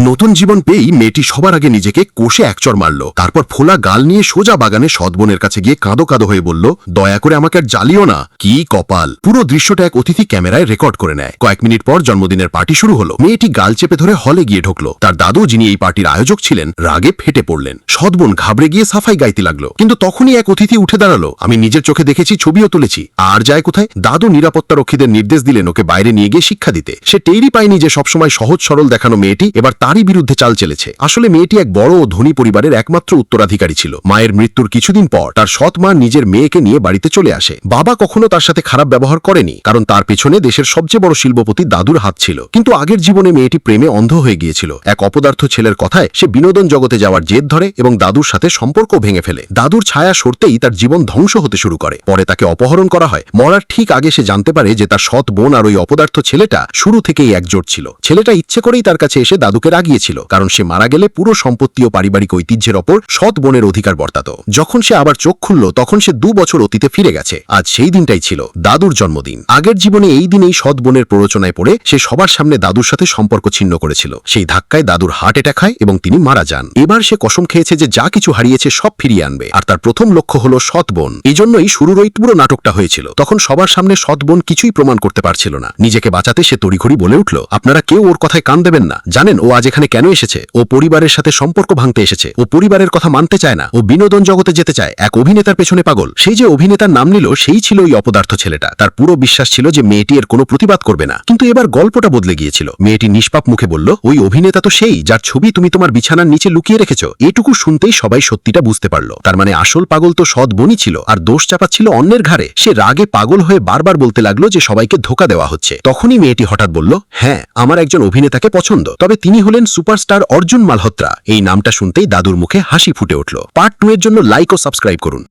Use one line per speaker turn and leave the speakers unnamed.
নতুন জীবন পেয়েই মেয়েটি সবার আগে নিজেকে কোষে একচর মারল। তারপর ফোলা গাল নিয়ে সোজা বাগানে সৎবোনের কাছে গিয়ে কাঁদো কাঁদো হয়ে বলল, দয়া করে আমাকে আর জ্বালিও না। কি কপাল! পুরো দৃশ্যটা এক অতিথি ক্যামেরায় রেকর্ড করে নেয়। কয়েক মিনিট পর জন্মদিনের পার্টি শুরু হলো। মেয়েটি গাল চেপে ধরে হলে গিয়ে ঢুকলো। তার দাদু, যিনি এই পার্টির আয়োজক ছিলেন, রাগে ফেটে পড়লেন। সৎবোন ঘাবড়ে গিয়ে সাফাই গাইতে লাগলো। কিন্তু তখনই এক অতিথি উঠে দাঁড়ালো। আমি নিজের চোখে দেখেছি, ছবিও তুলেছি। আর যায় কোথায়? দাদু নিরাপত্তারক্ষীদের নির্দেশ দিলেন ওকে বাইরে নিয়ে গিয়ে শিক্ষা দিতে। সে টেরই পায়নি যে সবসময় সহজ সরল দেখানো মেয়েটি এবার তারই বিরুদ্ধে চাল চেলেছে। আসলে মেয়েটি এক বড় ও ধনী পরিবারের একমাত্র উত্তরাধিকারী ছিল। মায়ের মৃত্যুর কিছুদিন পর তার সৎ মা নিজের মেয়েকে নিয়ে বাড়িতে চলে আসে। বাবা কখনো তার সাথে খারাপ ব্যবহার করেনি, কারণ তার পেছনে দেশের সবচেয়ে বড় শিল্পপতি দাদুর হাত ছিল। কিন্তু আগের জীবনে মেয়েটি প্রেমে অন্ধ হয়ে গিয়েছিল। এক অপদার্থ ছেলের কথায় সে বিনোদন জগতে যাওয়ার জেদ ধরে এবং দাদুর সাথে সম্পর্ক ভেঙে ফেলে। দাদুর ছায়া সরতেই তার জীবন ধ্বংস হতে শুরু করে। পরে তাকে অপহরণ করা হয়। মরার ঠিক আগে সে জানতে পারে যে তার সৎ বোন আর ওই অপদার্থ ছেলেটা শুরু থেকেই একজোট ছিল। ছেলেটা ইচ্ছে করেই তার কাছে এসে দাদুকে রাগিয়েছিল, কারণ সে মারা গেলে পুরো সম্পত্তি ও পারিবারিক ঐতিহ্যের ওপর সৎ বোনের অধিকার বর্তাত। যখন সে আবার চোখ খুলল, তখন সে 2 বছর অতীতে ফিরে গেছে। আজ সেই দিনটাই ছিল দাদুর জন্মদিন। আগের জীবনে এই দিনেই সৎ বোনের প্ররোচনায় পড়ে সে সবার সামনে দাদুর সাথে সম্পর্ক ছিন্ন করেছিল। সেই ধাক্কায় দাদুর হার্ট অ্যাটাক হয় এবং তিনি মারা যান। এবার সে কসম খেয়েছে যে যা কিছু হারিয়েছে সব ফিরিয়ে আনবে, আর তার প্রথম লক্ষ্য হলো সৎ বোন। এজন্যই শুরুর ওই পুরো নাটকটা হয়েছিল। তখন সবার সামনে সৎ বোন কিছুই প্রমাণ করতে পারছিল না। নিজেকে বাঁচাতে সে তড়িঘড়ি বলে উঠল, আপনারা কেউ ওর কথায় কান দেবেন না। জানেন ও আজ এখানে কেন এসেছে? ও পরিবারের সাথে সম্পর্ক ভাঙতে এসেছে। ও পরিবারের কথা মানতে চায় না। ও বিনোদন জগতে যেতে চায়। এক অভিনেতার পেছনে পাগল। সেই যে অভিনেতার নাম নিল, সেই ছিল ওই অপদার্থ ছেলেটা। তার পুরো বিশ্বাস ছিল যে মেয়েটি এর কোনো প্রতিবাদ করবে না। কিন্তু এবার গল্পটা বদলে গিয়েছিল। মেয়েটি নিষ্পাপ মুখে বলল, ওই অভিনেতা তো সেই যার ছবি তুমি তোমার বিছানার নিচে লুকিয়ে রেখেছ। এটুকু শুনতেই সবাই সত্যিটা বুঝতে পারল। তার মানে আসল পাগল তো সৎ বোনই ছিল, আর দোষ চাপাচ্ছিল অন্যের ঘাড়ে। সে রাগে পাগল হয়ে বারবার বলতে লাগলো যে সবাইকে ধোঁকা দেওয়া হচ্ছে। তখনই মেয়েটি হঠাৎ বলল, হ্যাঁ, আমার একজন অভিনেতাকে পছন্দ, তবে তিনি হলেন সুপারস্টার অর্জুন মালহোত্রা। এই নামটা শুনতেই দাদুর মুখে হাসি ফুটে উঠল। পার্ট 2 এর জন্য লাইক ও সাবস্ক্রাইব করুন।